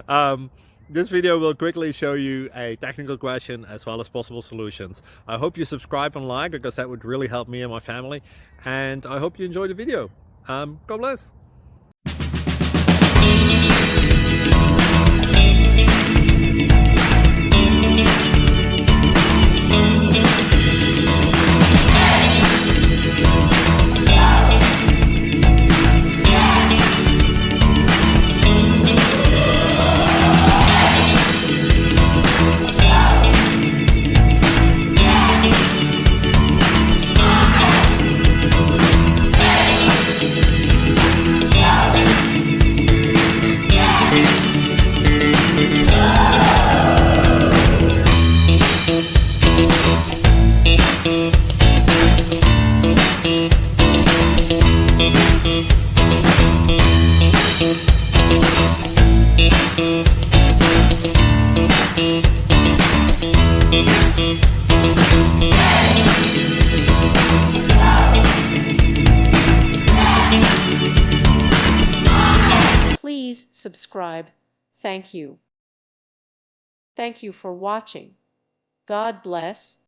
um, this video will quickly show you a technical question as well as possible solutions. I hope you subscribe and like because that would really help me and my family. And I hope you enjoy the video. God bless. Please subscribe. Thank you. Thank you for watching. God bless.